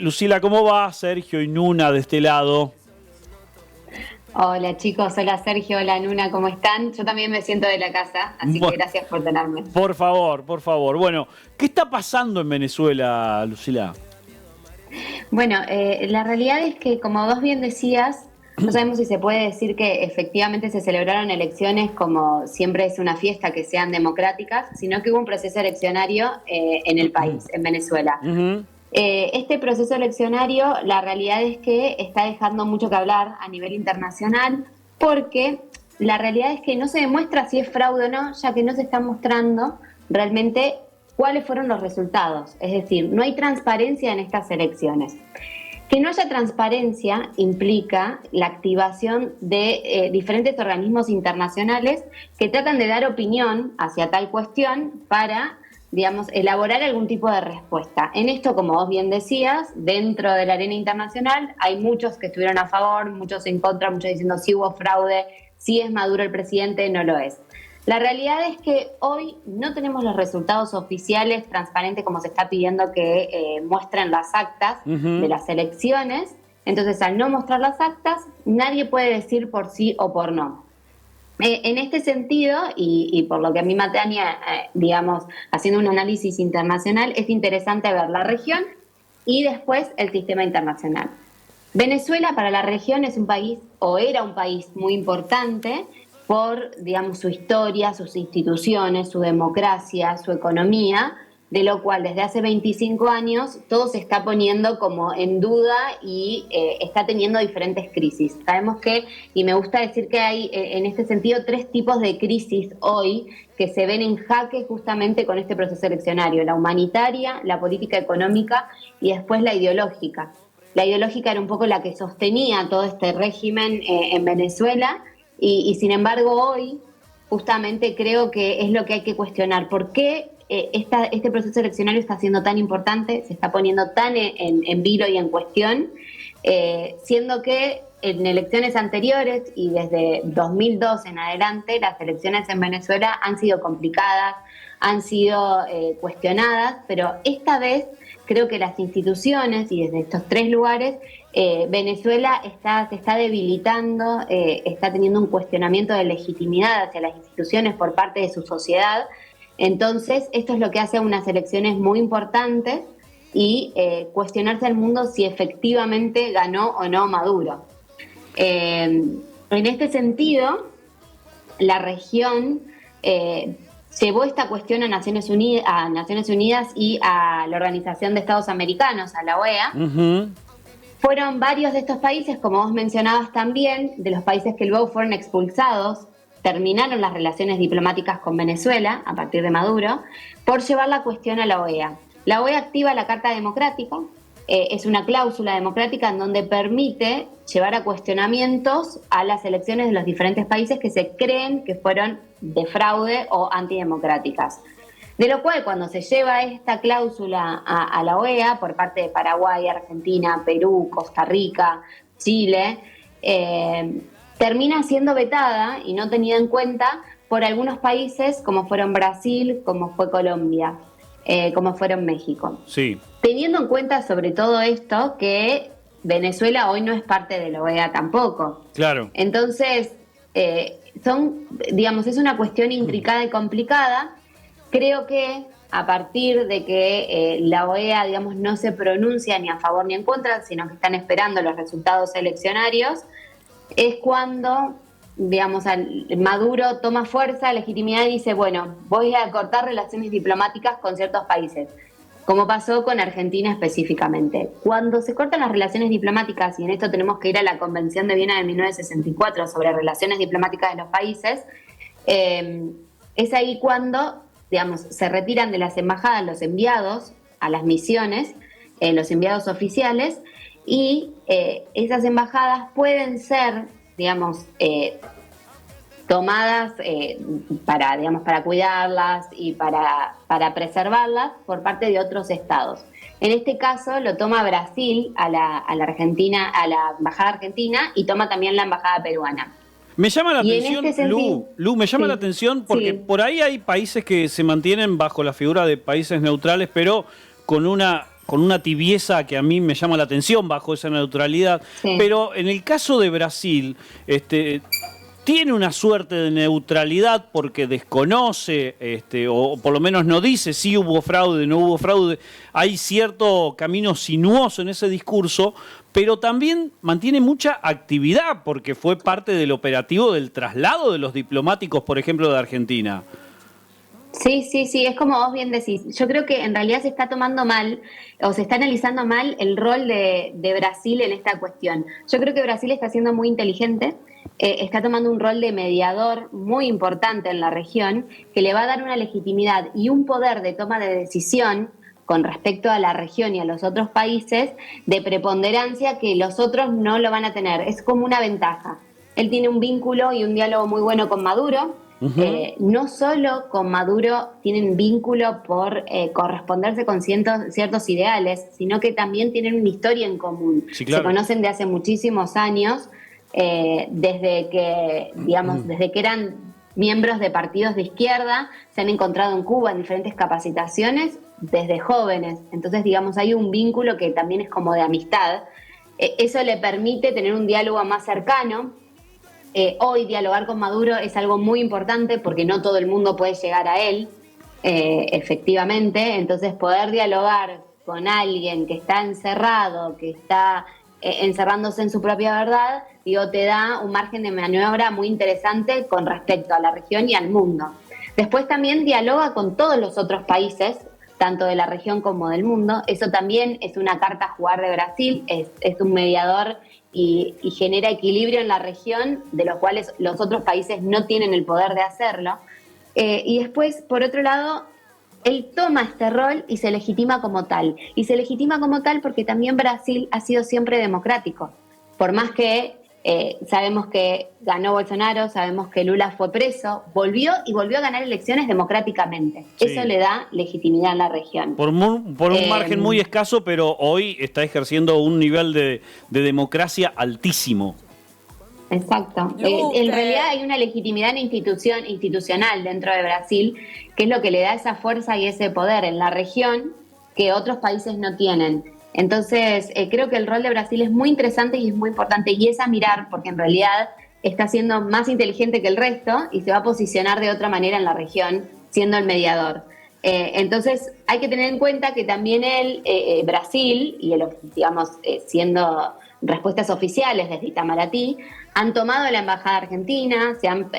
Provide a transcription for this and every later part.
Lucila, ¿cómo va? Sergio y Nuna de este lado. Hola chicos, hola Sergio, hola Nuna, ¿cómo están? Yo también me siento de la casa, así que Bu- gracias por tenerme. Por favor, por favor. Bueno, ¿qué está pasando en Venezuela, Lucila? Bueno, la realidad es que, como vos bien decías, no sabemos si se puede decir que efectivamente se celebraron elecciones como siempre es una fiesta, que sean democráticas, sino que hubo un proceso eleccionario en el país, en Venezuela. Ujú. Este proceso eleccionario, la realidad es que está dejando mucho que hablar a nivel internacional, porque la realidad es que no se demuestra si es fraude o no, ya que no se está mostrando realmente cuáles fueron los resultados. Es decir, no hay transparencia en estas elecciones. Que no haya transparencia implica la activación de diferentes organismos internacionales que tratan de dar opinión hacia tal cuestión para, digamos, elaborar algún tipo de respuesta. En esto, como vos bien decías, dentro de la arena internacional hay muchos que estuvieron a favor, muchos en contra, muchos diciendo si hubo fraude, si es Maduro el presidente, no lo es. La realidad es que hoy no tenemos los resultados oficiales transparentes como se está pidiendo que muestren las actas de Ujú. las elecciones. Entonces, al no mostrar las actas, nadie puede decir por sí o por no. En este sentido, y por lo que a mí me atañe, digamos, haciendo un análisis internacional, es interesante ver la región y después el sistema internacional. Venezuela para la región es un país, o era un país muy importante por, digamos, su historia, sus instituciones, su democracia, su economía, de lo cual desde hace 25 años todo se está poniendo como en duda y está teniendo diferentes crisis. Sabemos que, y me gusta decir que hay en este sentido tres tipos de crisis hoy que se ven en jaque justamente con este proceso eleccionario: la humanitaria, la política económica y después la ideológica. La ideológica era un poco la que sostenía todo este régimen en Venezuela y sin embargo hoy justamente creo que es lo que hay que cuestionar. ¿Por qué este proceso eleccionario está siendo tan importante, se está poniendo tan en vilo y en cuestión, siendo que en elecciones anteriores y desde 2002 en adelante las elecciones en Venezuela han sido complicadas, han sido cuestionadas, pero esta vez creo que las instituciones y desde estos tres lugares Venezuela se está debilitando, está teniendo un cuestionamiento de legitimidad hacia las instituciones por parte de su sociedad. Entonces, esto es lo que hace a unas elecciones muy importantes y cuestionarse al mundo si efectivamente ganó o no Maduro. En este sentido, la región llevó esta cuestión a Naciones Unidas y a la Organización de Estados Americanos, a la OEA. Ujú. Fueron varios de estos países, como vos mencionabas también, de los países que luego fueron expulsados, terminaron las relaciones diplomáticas con Venezuela a partir de Maduro, por llevar la cuestión a la OEA. La OEA activa la Carta Democrática, es una cláusula democrática en donde permite llevar a cuestionamientos a las elecciones de los diferentes países que se creen que fueron de fraude o antidemocráticas. De lo cual, cuando se lleva esta cláusula a la OEA por parte de Paraguay, Argentina, Perú, Costa Rica, Chile, termina siendo vetada y no tenida en cuenta por algunos países como fueron Brasil, como fue Colombia, como fueron México. Sí, Teniendo en cuenta sobre todo esto que Venezuela hoy no es parte de la OEA tampoco. claro. Entonces, digamos, es una cuestión intricada y complicada. Creo que a partir de que la OEA, digamos, no se pronuncia ni a favor ni en contra, sino que están esperando los resultados eleccionarios, es cuando, digamos, Maduro toma fuerza, legitimidad y dice, bueno, voy a cortar relaciones diplomáticas con ciertos países, como pasó con Argentina específicamente. Cuando se cortan las relaciones diplomáticas, y en esto tenemos que ir a la Convención de Viena de 1964 sobre relaciones diplomáticas de los países, es ahí cuando, digamos, se retiran de las embajadas los enviados a las misiones, los enviados oficiales, y esas embajadas pueden ser, digamos, tomadas para, digamos, para cuidarlas y para preservarlas por parte de otros estados. En este caso lo toma Brasil a la Argentina, a la embajada argentina, y toma también la embajada peruana. Me llama la Y en este atención, sentido, Lu, me llama la sí, atención porque sí. por ahí hay países que se mantienen bajo la figura de países neutrales, pero con con una tibieza que a mí me llama la atención bajo esa neutralidad. Sí. Pero en el caso de Brasil, tiene una suerte de neutralidad porque desconoce, o por lo menos no dice si hubo fraude, no hubo fraude. Hay cierto camino sinuoso en ese discurso, pero también mantiene mucha actividad porque fue parte del operativo del traslado de los diplomáticos, por ejemplo, de Argentina. Sí, sí, sí, es como vos bien decís. Yo creo que en realidad se está tomando mal o se está analizando mal el rol de Brasil en esta cuestión. Yo creo que Brasil está siendo muy inteligente, está tomando un rol de mediador muy importante en la región que le va a dar una legitimidad y un poder de toma de decisión con respecto a la región y a los otros países de preponderancia que los otros no lo van a tener. Es como una ventaja. Él tiene un vínculo y un diálogo muy bueno con Maduro. No solo con Maduro tienen vínculo por corresponderse con ciertos ideales, sino que también tienen una historia en común. Sí, claro. Se conocen de hace muchísimos años, desde que eran miembros de partidos de izquierda, se han encontrado en Cuba en diferentes capacitaciones desde jóvenes. Entonces, digamos, hay un vínculo que también es como de amistad. Eso le permite tener un diálogo más cercano. Hoy dialogar con Maduro es algo muy importante porque no todo el mundo puede llegar a él, efectivamente. Entonces poder dialogar con alguien que está encerrado, que está encerrándose en su propia verdad, te da un margen de maniobra muy interesante con respecto a la región y al mundo. Después también dialoga con todos los otros países, tanto de la región como del mundo. Eso también es una carta a jugar de Brasil, es un mediador y genera equilibrio en la región, de los cuales los otros países no tienen el poder de hacerlo. Y después, por otro lado, él toma este rol y se legitima como tal. Y se legitima como tal porque también Brasil ha sido siempre democrático. Por más que sabemos que ganó Bolsonaro, sabemos que Lula fue preso, volvió a ganar elecciones democráticamente. Sí. Eso le da legitimidad a la región. Por un margen muy escaso, pero hoy está ejerciendo un nivel de democracia altísimo. Exacto. En realidad hay una legitimidad institucional dentro de Brasil, que es lo que le da esa fuerza y ese poder en la región que otros países no tienen. Entonces, creo que el rol de Brasil es muy interesante y es muy importante, y es a mirar, porque en realidad está siendo más inteligente que el resto y se va a posicionar de otra manera en la región, siendo el mediador. Entonces, hay que tener en cuenta que también Brasil, y siendo respuestas oficiales desde Itamaraty, han tomado la embajada argentina, se han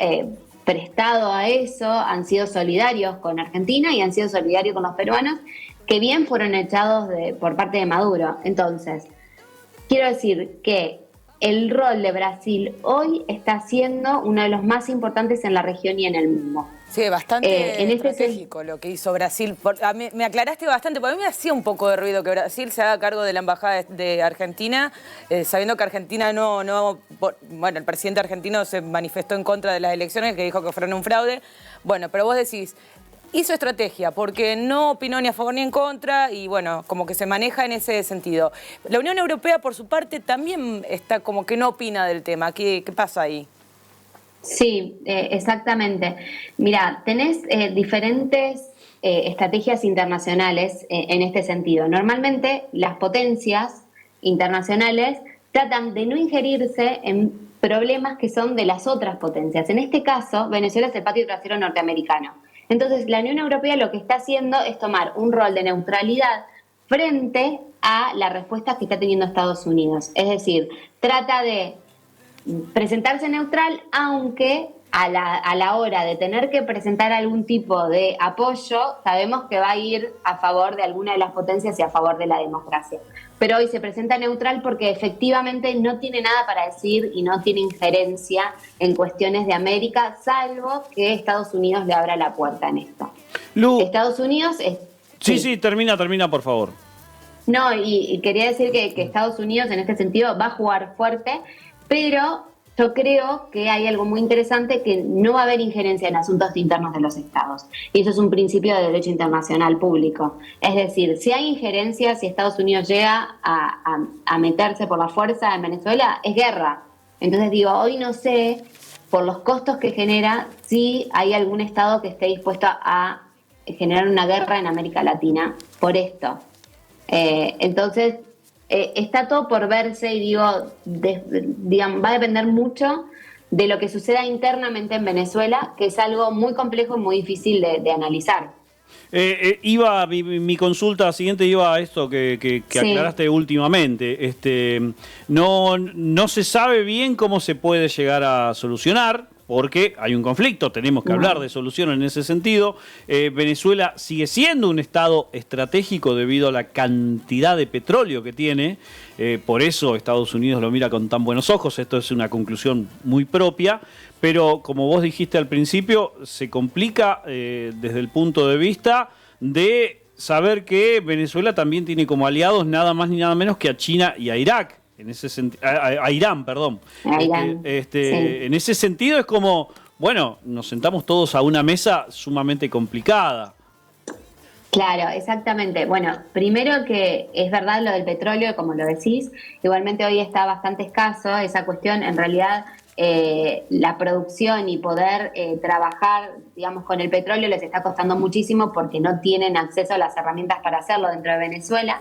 prestado a eso, han sido solidarios con Argentina y han sido solidarios con los peruanos, que bien fueron echados por parte de Maduro. Entonces, quiero decir que el rol de Brasil hoy está siendo uno de los más importantes en la región y en el mundo. Sí, bastante estratégico lo que hizo Brasil. Me aclaraste bastante, porque a mí me hacía un poco de ruido que Brasil se haga cargo de la embajada de Argentina, sabiendo que Argentina bueno, el presidente argentino se manifestó en contra de las elecciones, que dijo que fueron un fraude. Bueno, pero vos decís, hizo estrategia porque no opinó ni a favor ni en contra y bueno, como que se maneja en ese sentido. La Unión Europea, por su parte, también está como que no opina del tema. ¿Qué pasa ahí? Sí, exactamente. Mira, tenés diferentes estrategias internacionales en este sentido. Normalmente las potencias internacionales tratan de no ingerirse en problemas que son de las otras potencias. En este caso, Venezuela es el patio trasero norteamericano. Entonces, la Unión Europea lo que está haciendo es tomar un rol de neutralidad frente a la respuesta que está teniendo Estados Unidos. Es decir, trata de presentarse neutral, aunque a la hora de tener que presentar algún tipo de apoyo, sabemos que va a ir a favor de alguna de las potencias y a favor de la democracia. Pero hoy se presenta neutral porque efectivamente no tiene nada para decir y no tiene injerencia en cuestiones de América, salvo que Estados Unidos le abra la puerta en esto. Lu, Estados Unidos... Sí, termina, por favor. No, y quería decir que Estados Unidos en este sentido va a jugar fuerte, pero yo creo que hay algo muy interesante, que no va a haber injerencia en asuntos internos de los estados. Y eso es un principio de derecho internacional público. Es decir, si hay injerencia, si Estados Unidos llega a meterse por la fuerza en Venezuela, es guerra. Entonces digo, hoy no sé, por los costos que genera, si hay algún estado que esté dispuesto a generar una guerra en América Latina por esto. Entonces, está todo por verse y digo, digamos, va a depender mucho de lo que suceda internamente en Venezuela, que es algo muy complejo y muy difícil de analizar. Mi consulta siguiente iba a esto que Sí. aclaraste últimamente. No se sabe bien cómo se puede llegar a solucionar, porque hay un conflicto, tenemos que hablar de solución en ese sentido. Venezuela sigue siendo un estado estratégico debido a la cantidad de petróleo que tiene, por eso Estados Unidos lo mira con tan buenos ojos, esto es una conclusión muy propia, pero como vos dijiste al principio, se complica desde el punto de vista de saber que Venezuela también tiene como aliados nada más ni nada menos que a China y a Irak. En ese a Irán, perdón. Sí. En ese sentido es como, bueno, nos sentamos todos a una mesa sumamente complicada. Claro, exactamente. Bueno, primero que es verdad lo del petróleo, como lo decís, igualmente hoy está bastante escaso esa cuestión. En realidad, la producción y poder trabajar, digamos, con el petróleo les está costando muchísimo porque no tienen acceso a las herramientas para hacerlo dentro de Venezuela.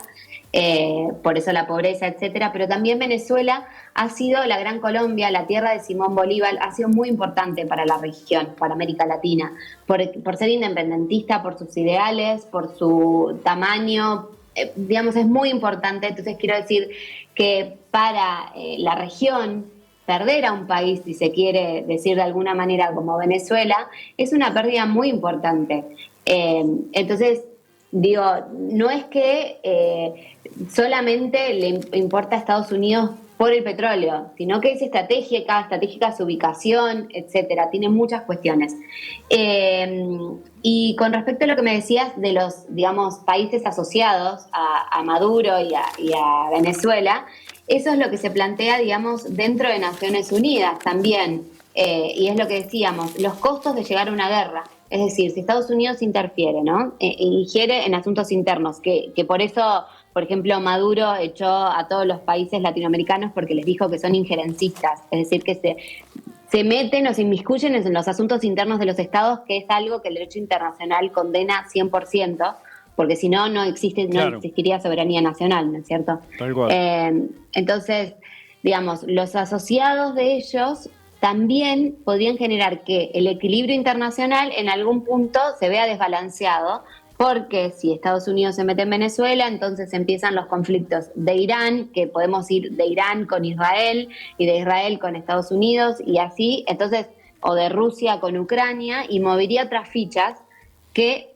Por eso la pobreza, etcétera, pero también Venezuela ha sido la Gran Colombia, la tierra de Simón Bolívar, ha sido muy importante para la región, para América Latina, por ser independentista, por sus ideales, por su tamaño, digamos, es muy importante. Entonces quiero decir que para la región, perder a un país, si se quiere decir de alguna manera como Venezuela, es una pérdida muy importante. Entonces, digo, no es que solamente le importa a Estados Unidos por el petróleo, sino que es estratégica su ubicación, etcétera. Tiene muchas cuestiones. Y con respecto a lo que me decías de los, digamos, países asociados a Maduro y a Venezuela, eso es lo que se plantea, digamos, dentro de Naciones Unidas también. Y es lo que decíamos, los costos de llegar a una guerra. Es decir, si Estados Unidos interfiere, ¿no? Ingiere en asuntos internos, que por eso, por ejemplo, Maduro echó a todos los países latinoamericanos porque les dijo que son injerencistas, es decir, que se meten o se inmiscuyen en los asuntos internos de los estados, que es algo que el derecho internacional condena 100%, porque si no, no existiría soberanía nacional, ¿no es cierto? Tal cual. Entonces, digamos, los asociados de ellos también podrían generar que el equilibrio internacional en algún punto se vea desbalanceado, porque si Estados Unidos se mete en Venezuela, entonces empiezan los conflictos de Irán, que podemos ir de Irán con Israel y de Israel con Estados Unidos y así, entonces, o de Rusia con Ucrania, y movería otras fichas que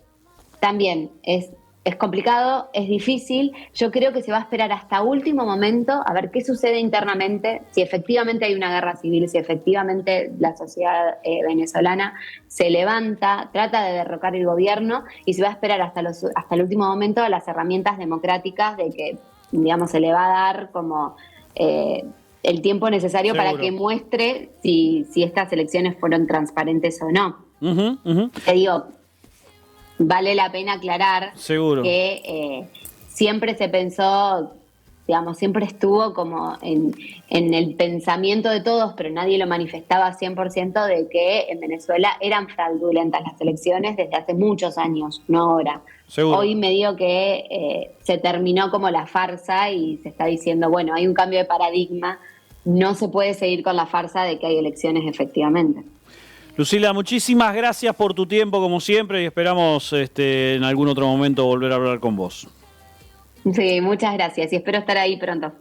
también es complicado, es difícil. Yo creo que se va a esperar hasta último momento a ver qué sucede internamente, si efectivamente hay una guerra civil, si efectivamente la sociedad venezolana se levanta, trata de derrocar el gobierno, y se va a esperar hasta el último momento a las herramientas democráticas de que, digamos, se le va a dar como el tiempo necesario. Seguro. Para que muestre si estas elecciones fueron transparentes o no. Te digo, vale la pena aclarar Seguro. Que siempre se pensó, digamos, siempre estuvo como en el pensamiento de todos, pero nadie lo manifestaba 100%, de que en Venezuela eran fraudulentas las elecciones desde hace muchos años, no ahora. Seguro. Hoy medio que se terminó como la farsa y se está diciendo, bueno, hay un cambio de paradigma, no se puede seguir con la farsa de que hay elecciones efectivamente. Lucila, muchísimas gracias por tu tiempo, como siempre, y esperamos en algún otro momento volver a hablar con vos. Sí, muchas gracias y espero estar ahí pronto.